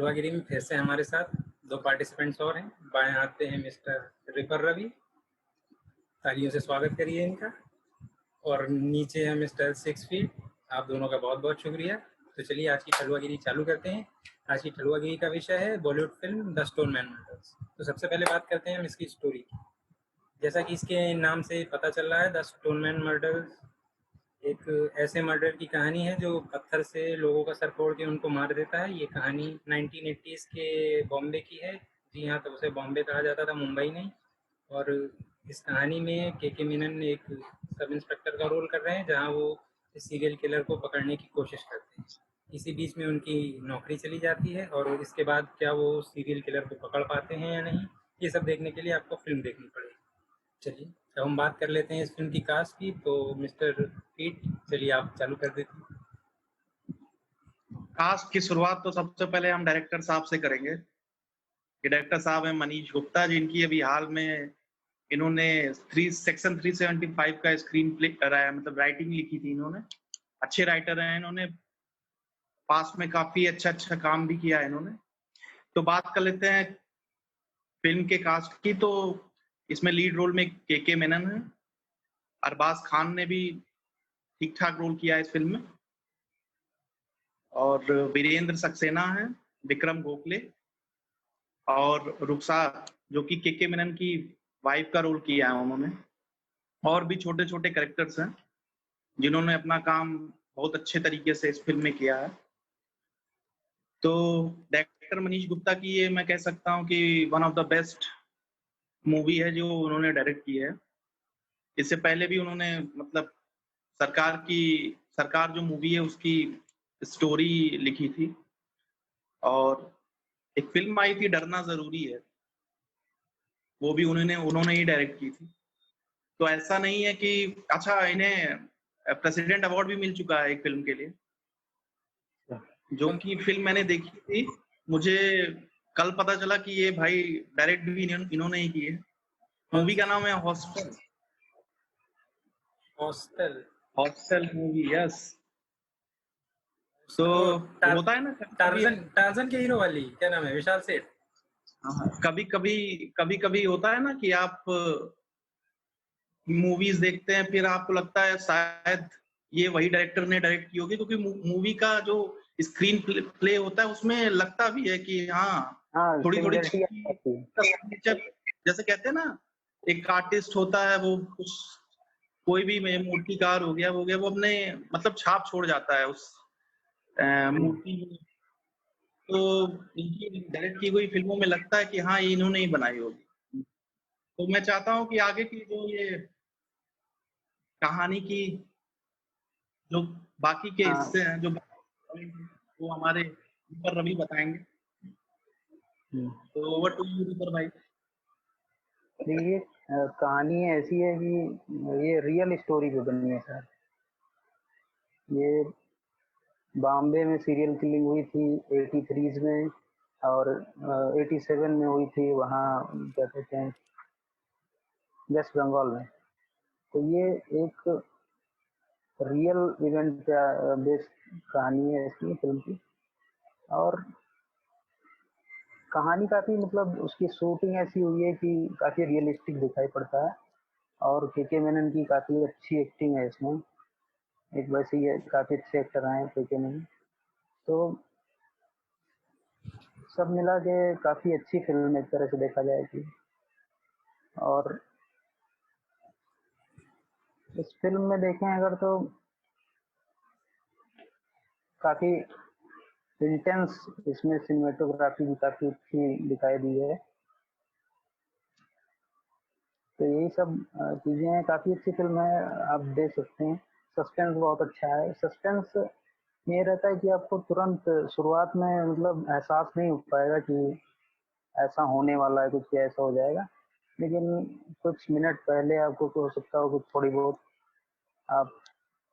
हलवागिरी में फिर से हमारे साथ 2 पार्टिसिपेंट्स और हैं। बाएं हाथ पे हैं मिस्टर रिपर रवि, तालियों से स्वागत करिए इनका। और नीचे है मिस्टर 6 फीट। आप दोनों का बहुत बहुत शुक्रिया। तो चलिए आज की हलवागिरी चालू करते हैं। आज की हलवागिरी का विषय है Bollywood film the stone man murders. तो सबसे पहले बात करते हैं हम इसकी स्टोरी की। जैसा कि इसके नाम से पता चल रहा है, द स्टोन मैन मर्डर्स एक ऐसे मर्डर की कहानी है जो पत्थर से लोगों का सर फोड़ के उनको मार देता है। ये कहानी 1980s के बॉम्बे की है। जी हाँ, तब उसे बॉम्बे कहा जाता था, मुंबई नहीं। और इस कहानी में के मेनन एक सब इंस्पेक्टर का रोल कर रहे हैं, जहाँ वो इस सीरियल किलर को पकड़ने की कोशिश करते हैं। इसी बीच में उनकी नौकरी चली जाती है और इसके बाद क्या वो सीरियल किलर को पकड़ पाते हैं या नहीं, ये सब देखने के लिए आपको फिल्म देखनी पड़ेगी। चलिए अब हम बात कर लेते हैं इस फिल्म की कास्ट की। तो मिस्टर पीट, चलिए आप चालू कर देते हैं। कास्ट की शुरुआत तो सबसे पहले हम डायरेक्टर साहब से करेंगे। डायरेक्टर साहब हैं मनीष गुप्ता, जिनकी अभी हाल में इन्होंने सेक्शन 375 का स्क्रीन प्ले कराया, मतलब राइटिंग लिखी थी इन्होंने। अच्छे राइटर हैं इन्होंने, पास में काफी अच्छा काम भी किया है इन्होंने। तो बात कर लेते हैं फिल्म के कास्ट की। तो इसमें लीड रोल में के मेनन है। अरबाज खान ने भी ठीक ठाक रोल किया है इस फिल्म में। और वीरेंद्र सक्सेना है, विक्रम गोखले और रुखसार, जो कि के मेनन की वाइफ का रोल किया है उन्होंने। और भी छोटे छोटे कैरेक्टर्स हैं जिन्होंने अपना काम बहुत अच्छे तरीके से इस फिल्म में किया है। तो डायरेक्टर मनीष गुप्ता की ये मैं कह सकता हूँ कि one of the best movie है जो उन्होंने डायरेक्ट की है। इससे पहले भी उन्होंने मतलब सरकार जो मूवी है उसकी स्टोरी लिखी थी। और एक फिल्म आई थी डरना जरूरी है, वो भी उन्होंने ही डायरेक्ट की थी। तो ऐसा नहीं है कि अच्छा, इन्हें प्रेसिडेंट अवार्ड भी मिल चुका है एक फिल्म के लिए, जो कि फिल्म मैंने देखी थी। मुझे कल पता चला कि ये भाई डायरेक्ट भी इन्होंने ही की है। मूवी का नाम है hostel. Hostel. Hostel movie, yes. तो होता है ना कभी टार्जन के हीरो वाली, क्या नाम है, विशाल सेठ। कभी कभी होता है ना कि आप मूवीज देखते हैं, फिर आपको लगता है शायद ये वही डायरेक्टर ने डायरेक्ट की होगी, क्योंकि मूवी का जो स्क्रीन प्ले होता है उसमें लगता भी है कि हाँ थोड़ी थोड़ी सिग्नेचर, जैसे कहते हैं ना, एक आर्टिस्ट होता है वो कुछ, कोई भी मूर्तिकार हो गया वो अपने मतलब छाप छोड़ जाता है उस मूर्ति में। तो इनकी डायरेक्ट की हुई फिल्मों में लगता है कि हाँ ये इन्होंने ही बनाई होगी। तो मैं चाहता हूँ कि आगे की जो ये कहानी की जो बाकी के हिस्से हैं, जो वो हमारे रिपर रवि बताएंगे। तो ओवर टू यू रिपर भाई। देखिए, कहानी ऐसी है कि ये रियल स्टोरी पे बनी है सर। ये बॉम्बे में सीरियल किलिंग हुई थी 83 में, और 87 में हुई थी वहाँ, क्या कहते हैं, वेस्ट बंगाल में। तो ये एक रियल इवेंट पे बेस्ड कहानी है इसकी फिल्म की। और कहानी काफी, मतलब उसकी शूटिंग ऐसी हुई है कि काफी रियलिस्टिक दिखाई पड़ता है। और के मेनन की काफी अच्छी एक्टिंग है इसमें। एक वैसे ही काफी अच्छे एक्टर आए के मेनन। तो सब मिला के काफी अच्छी फिल्म एक तरह से देखा जाए कि। और इस फिल्म में देखें अगर तो काफी इंटेंस इसमें सिनेमेटोग्राफी भी काफी अच्छी दिखाई दी है। तो यही सब चीजें हैं, काफी अच्छी फिल्म है, आप देख सकते हैं। सस्पेंस बहुत अच्छा है। सस्पेंस में ये रहता है कि आपको तुरंत शुरुआत में मतलब एहसास नहीं हो पाएगा कि ऐसा होने वाला है कुछ या ऐसा हो जाएगा, लेकिन कुछ मिनट पहले आपको हो सकता हो कुछ थोड़ी बहुत आप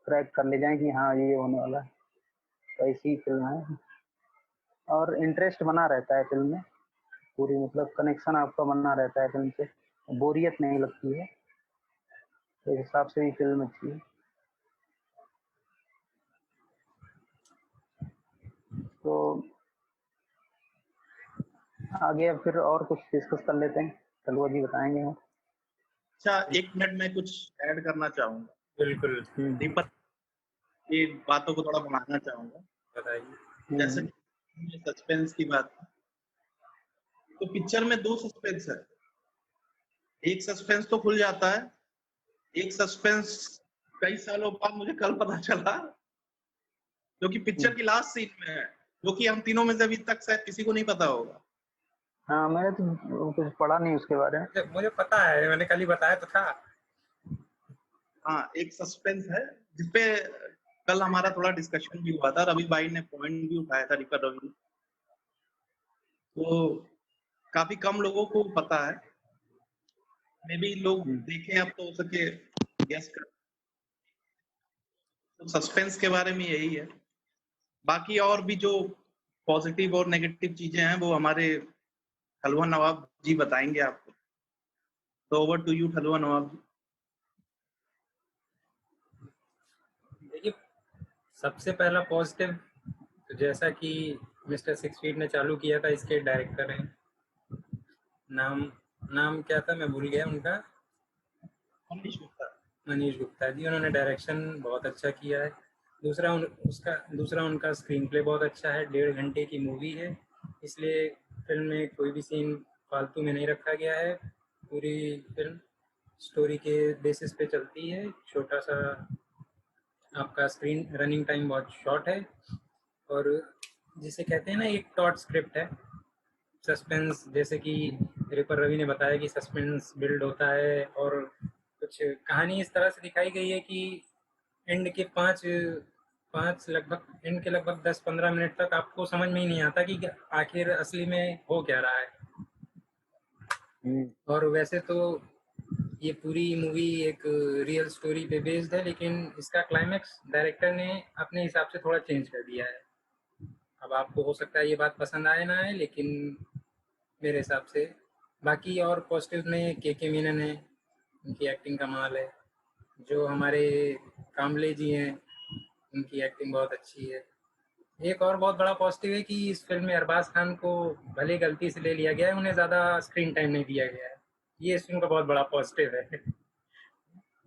क्रैक कर ले जाएं कि हाँ ये होने वाला है। तो ऐसी फिल्म है और इंटरेस्ट बना रहता है फिल्म में पूरी, मतलब कनेक्शन आपका बना रहता है फिल्म से, बोरियत नहीं लगती है। तो इस हिसाब से भी फिल्म अच्छी है। तो आगे अब फिर और कुछ डिस्कस कर लेते हैं, कलवा जी बताएंगे हम। अच्छा, 1 मिनट में कुछ ऐड करना चाहूंगा। बिल्कुल। दीपक की बातों को थोड़ा बढ़ाना चाहूंगा। बताइए। जैसे सस्पेंस की बात, तो पिक्चर में 2 सस्पेंस है। एक सस्पेंस तो खुल जाता है, एक सस्पेंस कई सालों बाद मुझे कल पता चला, जो कि पिक्चर की लास्ट सीन में है, जो कि हम तीनों में से अभी तक शायद किसी को नहीं पता होगा। हाँ, मैंने तो कुछ पढ़ा नहीं उसके बारे में। मुझे पता है, मैंने कल ही बताया तो था। हाँ, एक सस्पेंस है जिसपे कल हमारा थोड़ा डिस्कशन भी हुआ था, रवि भाई ने पॉइंट भी उठाया था, रिपर रवि ने। तो काफी कम लोगों को पता है, मे बी लोग देखें अब तो हो सके गेस कर। तो सस्पेंस के बारे में यही है। बाकी और भी जो पॉजिटिव और नेगेटिव चीजें हैं वो हमारे हलवा नवाब जी बताएंगे आपको। तो ओवर टू यू हलवा नवाब जी। देखिए, सबसे पहला पॉजिटिव, तो जैसा कि मिस्टर 6 फीट ने चालू किया था, इसके डायरेक्टर हैं, नाम क्या था, मैं भूल गया उनका। मनीष गुप्ता जी, उन्होंने डायरेक्शन बहुत अच्छा किया है। दूसरा उनका स्क्रीन प्ले बहुत अच्छा है। 1.5 घंटे की मूवी है, इसलिए फिल्म में कोई भी सीन फालतू में नहीं रखा गया है। पूरी फिल्म स्टोरी के बेसिस पे चलती है। छोटा सा आपका स्क्रीन रनिंग टाइम बहुत शॉर्ट है, और जिसे कहते हैं ना, एक टॉट स्क्रिप्ट है। सस्पेंस, जैसे कि रिपर रवि ने बताया कि सस्पेंस बिल्ड होता है, और कुछ कहानी इस तरह से दिखाई गई है कि एंड के एंड के लगभग 10-15 मिनट तक आपको समझ में ही नहीं आता कि आखिर असली में हो क्या रहा है। और वैसे तो ये पूरी मूवी एक रियल स्टोरी पे बेस्ड है, लेकिन इसका क्लाइमैक्स डायरेक्टर ने अपने हिसाब से थोड़ा चेंज कर दिया है। अब आपको हो सकता है ये बात पसंद आए ना आए, लेकिन मेरे हिसाब से बाकी और पॉजिटिव में के मीनन है, उनकी एक्टिंग कमाल है। जो हमारे कामले जी हैं, उनकी एक्टिंग बहुत अच्छी है। एक और बहुत बड़ा पॉजिटिव है कि इस फिल्म में अरबाज खान को भले गलती से ले लिया गया है, उन्हें ज़्यादा स्क्रीन टाइम नहीं दिया गया है। ये इस फिल्म का बहुत बड़ा पॉजिटिव है।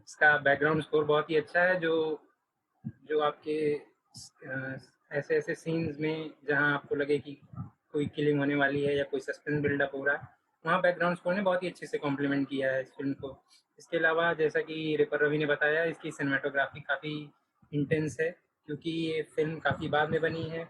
इसका बैकग्राउंड स्कोर बहुत ही अच्छा है, जो जो आपके ऐसे ऐसे सीन्स में जहां आपको लगे कि कोई किलिंग होने वाली है या कोई सस्पेंस बिल्डअप हो रहा है, वहाँ बैकग्राउंड स्कोर ने बहुत ही अच्छे से कॉम्प्लीमेंट किया है इस फिल्म को। इसके अलावा जैसा कि रिपर रवि ने बताया, इसकी सिनेमाटोग्राफी काफ़ी इंटेंस है, क्योंकि ये फिल्म काफ़ी बाद में बनी है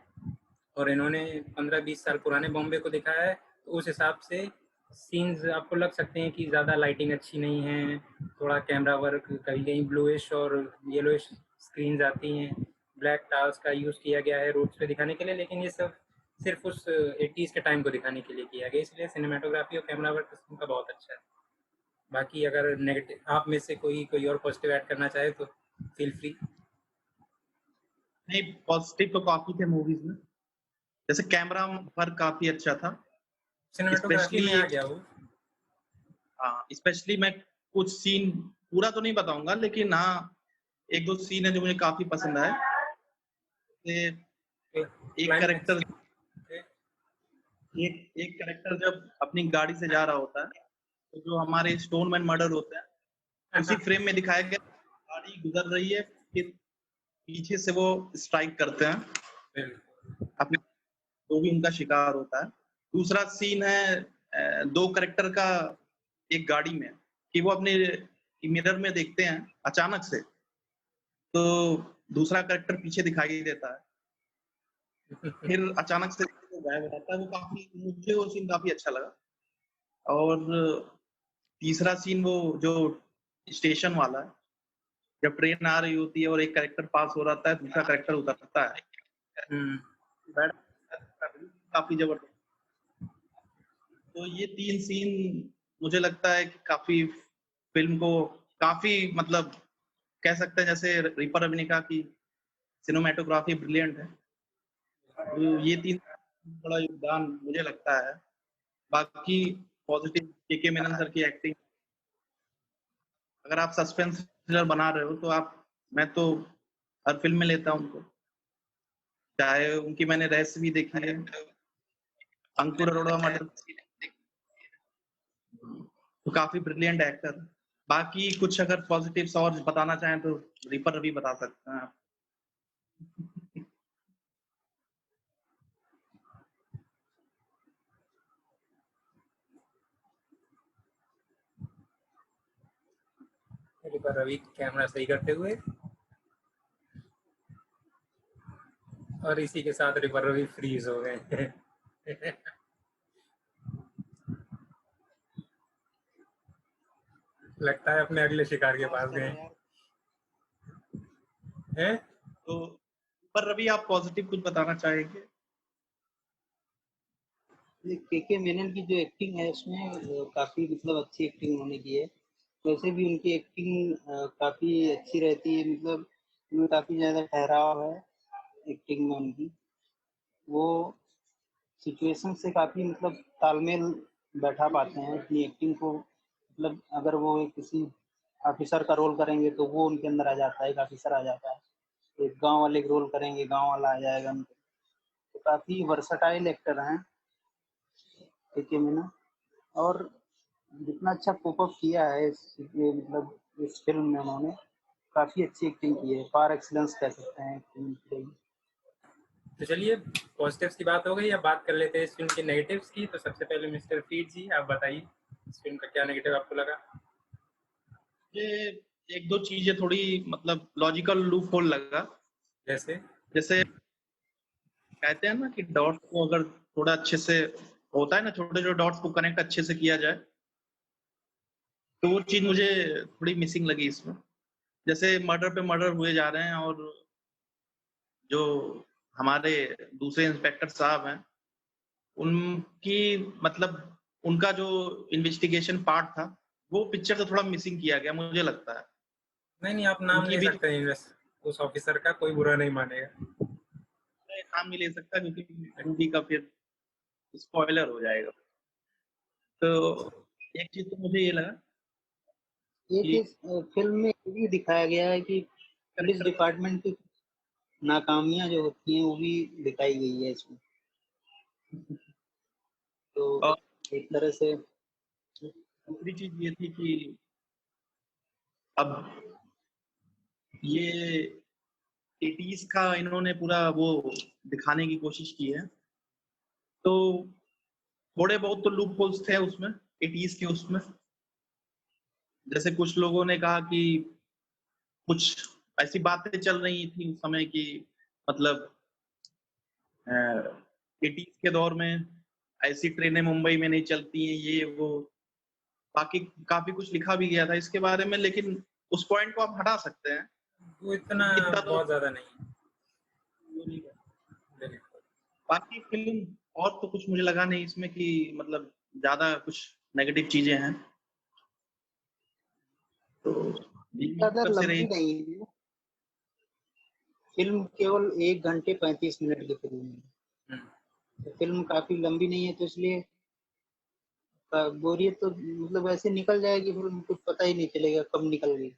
और इन्होंने 15-20 साल पुराने बॉम्बे को दिखाया है। तो उस हिसाब से सीन्स आपको लग सकते हैं कि ज़्यादा लाइटिंग अच्छी नहीं है, थोड़ा कैमरा वर्क कहीं कहीं ब्लूइश और येलोइश स्क्रीन्स आती हैं, ब्लैक टाइल्स का यूज़ किया गया है रोड्स पे दिखाने के लिए, लेकिन ये सब सिर्फ उस 80s के टाइम को दिखाने के लिए किया गया, इसलिए सिनेमाटोग्राफी और कैमरा वर्क इसका बहुत अच्छा है। बाकी अगर नेगेटिव आप में से कोई और पॉजिटिव ऐड करना चाहे तो फील फ्री। नहीं, पॉजिटिव तो काफी थे मूवीज में। जैसे कैमरा वर्क काफी अच्छा था, सिनेमाटोग्राफी में स्पेशली आ एक, गया वो। हाँ स्पेशली मैं कुछ सीन पूरा तो नहीं बताऊंगा, लेकिन हाँ एक दो सीन है जो मुझे काफी पसंद आए। एक कैरेक्टर एक कैरेक्टर जब अपनी गाड़ी से जा रहा होता है, तो जो हमारे स्टोनमैन मर्डर होते हैं, उसी फ्रेम में दिखाया गया, गाड़ी गुजर रही है, फिर पीछे से वो स्ट्राइक करते हैं अपने, तो भी उनका शिकार होता है। दूसरा सीन है दो कैरेक्टर का एक गाड़ी में, कि वो अपने मिरर में देखते हैं अचानक से, तो दूसरा कैरेक्टर पीछे दिखाई देता है, फिर अचानक से वो गायब हो जाता है। वो काफी, मुझे वो सीन काफी अच्छा लगा। और तीसरा सीन वो जो स्टेशन वाला है, जब ट्रेन आ रही होती है और एक कैरेक्टर पास हो रहा है, दूसरा कैरेक्टर उतरता है, काफी जबरदस्त। तो ये 3 सीन मुझे लगता है कि काफी फिल्म को काफी, मतलब कह सकते हैं जैसे रिपर रवि ने कहा कि सिनेमेटोग्राफी ब्रिलियंट है, तो ये 3 बड़ा योगदान मुझे लगता है। बाकी पॉजिटिव के मेनन सर की एक्टिंग, अगर आप सस्पेंस थ्रिलर बना रहे हो तो मैं तो हर फिल्म में लेता हूं उनको, चाहे उनकी मैंने रेस भी देखी है, अंकुर अरोड़ा मर्डर तो काफी ब्रिलियंट एक्टर। बाकी कुछ अगर पॉजिटिव्स और बताना चाहें तो रिपर रवि बता सकते हैं आप। रिपर रवि कैमरा सही करते हुए, और इसी के साथ रिपर रवि फ्रीज हो गए। लगता है अपने अगले शिकार के पास गए हैं। तो पर रवि आप पॉजिटिव कुछ बताना चाहेंगे? के मेनन की जो एक्टिंग है उसमें काफी मतलब अच्छी एक्टिंग उन्होंने की है। वैसे भी उनकी एक्टिंग काफी अच्छी रहती है, मतलब उनमें काफी ज्यादा ठहराव है एक्टिंग में उनकी। वो सिचुएशन से काफी मतलब तालमेल बैठा पाते हैं अपनी एक्टिंग को। मतलब अगर वो एक किसी ऑफिसर का रोल करेंगे तो वो उनके अंदर आ जाता है, एक ऑफिसर आ जाता है। एक गांव वाले का रोल करेंगे, गांव वाला आ जाएगा उनके। तो काफी वर्सटाइल एक्टर हैं के मेनन। और जितना अच्छा कोप अप किया है मतलब इस फिल्म में उन्होंने काफी अच्छी एक्टिंग की है, पार एक्सीलेंस कह सकते हैं एक्टिंग की। तो चलिए पॉजिटिव्स की बात हो गई, अब बात कर लेते हैं इस फिल्म के नेगेटिव्स की। तो सबसे पहले मिस्टर फीड जी, आप बताइए इस फिल्म का क्या नेगेटिव आपको लगा? ये एक दो चीजें थोड़ी मतलब लॉजिकल लूप होल लगा। जैसे कहते हैं ना कि डॉट्स को अगर थोड़ा अच्छे से होता है ना, छोटे छोटे डॉट्स को कनेक्ट अच्छे से किया जाए, तो वो चीज मुझे थोड़ी मिसिंग लगी इसमें। जैसे मर्डर पे मर्डर हुए जा रहे हैं और जो हमारे दूसरे इंस्पेक्टर साहब हैं उनकी मतलब उनका जो इन्वेस्टिगेशन पार्ट था वो पिक्चर से थोड़ा मिसिंग किया गया मुझे लगता है। नहीं, आप नाम उनकी ले भी सकते हैं उस ऑफिसर का, कोई बुरा नहीं मानेगा। नाम नहीं ले सकता क्योंकि मूवी का फिर स्पॉइलर हो जाएगा। तो एक चीज तो मुझे ये लगा एक इस फिल्म में ये भी दिखाया गया है कि पुलिस डिपार्टमेंट की नाकामियां जो होती हैं वो भी दिखाई गई है इसमें। तो एक तरह से दूसरी चीज ये थी कि अब ये 80s का इन्होंने पूरा वो दिखाने की कोशिश की है, तो थोड़े बहुत तो लूप होल्स थे उसमें 80s के उसमें। जैसे कुछ लोगों ने कहा कि कुछ ऐसी बातें चल रही थी उस समय की मतलब 80s के दौर में ऐसी ट्रेनें मुंबई में नहीं चलती हैं ये वो। बाकी काफी कुछ लिखा भी गया था इसके बारे में, लेकिन उस पॉइंट को आप हटा सकते हैं। वो इतना तो बहुत ज्यादा नहीं। बाकी फिल्म और तो कुछ मुझे लगा नहीं इसमें कि मतलब ज्यादा कुछ नेगेटिव चीजें हैं। तो ज्यादा तरफ से रही। लंबी नहीं है फिल्म, केवल 1 घंटे 35 मिनट की फिल्म है। तो फिल्म काफी लंबी नहीं है, तो इसलिए बोरियत तो मतलब ऐसे निकल जाएगी फिल्म, कुछ पता ही नहीं चलेगा कब निकल गई।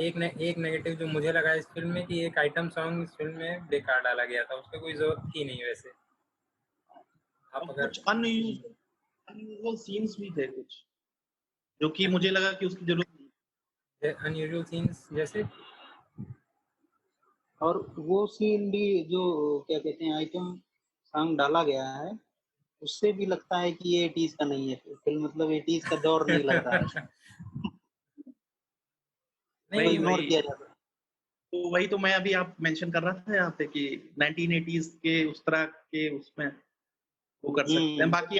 एक नेगेटिव जो मुझे लगा इस फिल्म में कि एक आइटम सॉन्ग इस फिल्म में बेकार डाला गया था, उसकी कोई जरूरत थी नहीं वैसे। आप और अगर कुछ अनयूजुअल सीन्स भी थे कुछ जो कि मुझे लगा कि उसकी जरूरत नहीं। अनयूजुअल सीन्स जैसे, और वो सीन भी जो क्या कहते हैं आइटम सॉन्ग डाला गया है, उससे भी लगता है कि ये 80s का नहीं है फिल्म, मतलब 80s का दौर नहीं लग रहा है। नहीं इग्नोर वही किया जाता है। तो वही तो मैं अभी आप मेंशन कर रहा था यहाँ पे कि 1980s के उस तरह के उसमें वो कर सकते हैं। बाकी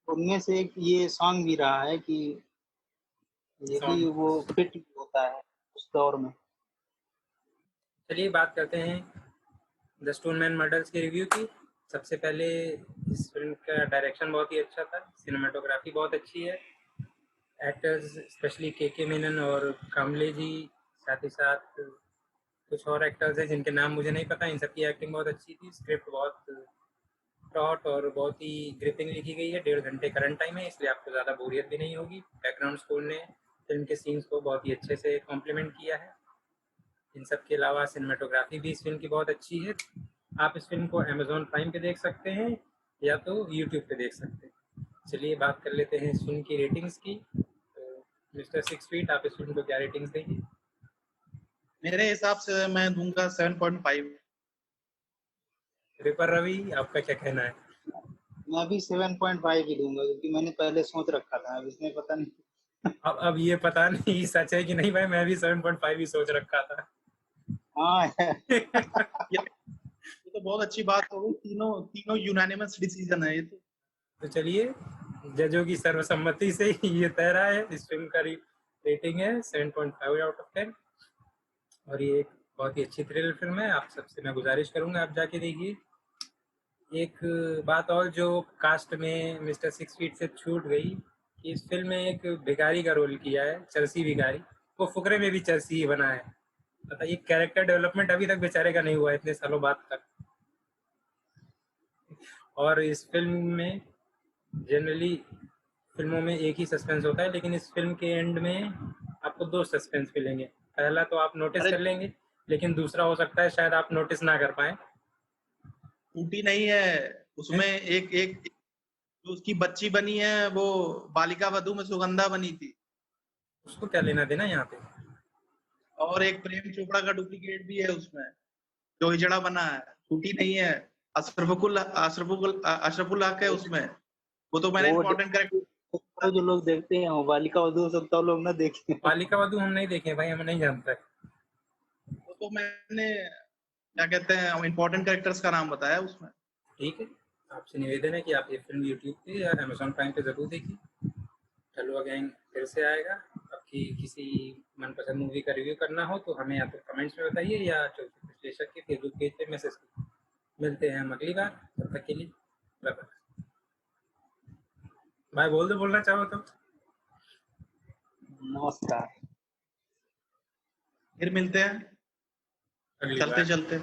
उनमें से एक ये सॉन्ग भी रहा है कि ये भी वो फिट होता है उस दौर में। चलिए बात करते हैं द स्टोनमैन मर्डर्स के रिव्यू की। सबसे पहले इस फिल्म का डायरेक्शन बहुत ही अच्छा था, सिनेमाटोग्राफी बहुत अच्छी है, एक्टर्स स्पेशली के मेनन और कामले जी, साथ ही साथ कुछ और एक्टर्स हैं जिनके नाम मुझे नहीं पता, इन सबकी एक्टिंग बहुत अच्छी थी। स्क्रिप्ट बहुत टॉट और बहुत ही ग्रिपिंग लिखी गई है। 1.5 घंटे का रन टाइम है, इसलिए आपको ज़्यादा बोरियत भी नहीं होगी। बैकग्राउंड स्कोर ने फिल्म के सीन्स को बहुत ही अच्छे से कॉम्प्लीमेंट किया है। इन सब के अलावा सिनेमेटोग्राफी भी इस फिल्म की बहुत अच्छी है। आप इस फिल्म को अमेजोन प्राइम पे देख सकते हैं या तो यूट्यूब पे देख सकते हैं। चलिए बात कर लेते हैं इस फिल्म की रेटिंग्स की। तो मिस्टर 6 फीट, आप इस फिल्म को क्या रेटिंग्स देंगे? मेरे हिसाब से मैं दूंगा 7.5। रिपर रवि, आपका क्या कहना है? मैं भी 7.5 ही दूंगा, क्योंकि मैंने पहले सोच रखा था, अब इसमें पता नहीं। अब ये पता नहीं सच है कि नहीं भाई, मैं भी 7.5 ही सोच रखा था। हाँ ये तो बहुत अच्छी बात हो गई, तीनों यूनानिमस डिसीजन है ये तो चलिए, जजों की सर्वसम्मति से ये तय रहा है, इस फिल्म का रेटिंग है 7.5 आउट ऑफ 10। और ये एक बहुत ही अच्छी थ्रिलर फिल्म है। आप सबसे मैं गुजारिश करूंगा आप जाके देखिए। एक बात और जो कास्ट में मिस्टर 6 फीट से छूट गई कि इस फिल्म में एक भिखारी का रोल किया है, चर्सी भिखारी। वो फुकरे में भी चर्सी ही बना है। बताइए, कैरेक्टर डेवलपमेंट अभी तक बेचारे का नहीं हुआ इतने सालों बाद तक। और इस फिल्म में जनरली फिल्मों में एक ही सस्पेंस होता है, लेकिन इस फिल्म के एंड में आपको 2 सस्पेंस मिलेंगे। पहला तो आप नोटिस कर लेंगे, लेकिन दूसरा हो सकता है शायद आप नोटिस ना कर पाए। टूटी नहीं है उसमें। एक जो उसकी बच्ची बनी है वो बालिका वधू में सुगंधा बनी थी। उसको क्या लेना देना यहाँ पे? और एक प्रेम चोपड़ा का डुप्लीकेट भी है उसमें, जो हिजड़ा बना है। टूटी नहीं है। अशरफुल हक है उसमें। वो तो मैंने इम्पोर्टेंट कैरेक्टर। जो लोग देखते हैं वो बालिका वधू हो सकता है, लोग ना देखें। बालिका वधू हम नहीं देखे भाई, हम नहीं जानते। वो तो मैंने क्या कहते हैं इम्पोर्टेंट कैरेक्टर्स का नाम बताया उसमें। ठीक है, आपसे निवेदन है कि आप ये फिल्म यूट्यूब पे या अमेजोन प्राइम पे जरूर देखिए। ठलुआ गैंग फिर से आएगा। आपकी किसी मनपसंद मूवी का रिव्यू करना हो तो हमें या तो कमेंट्स में बताइए या चौथी विश्लेषक के फेसबुक पेज पे मैसेज कीजिए। मिलते हैं हम अगली बार, तब तक के लिए बाय बाय। भाई बोल दो, बोलना चाहो तो। नमस्कार। फिर मिलते हैं अगली चलते बार। चलते।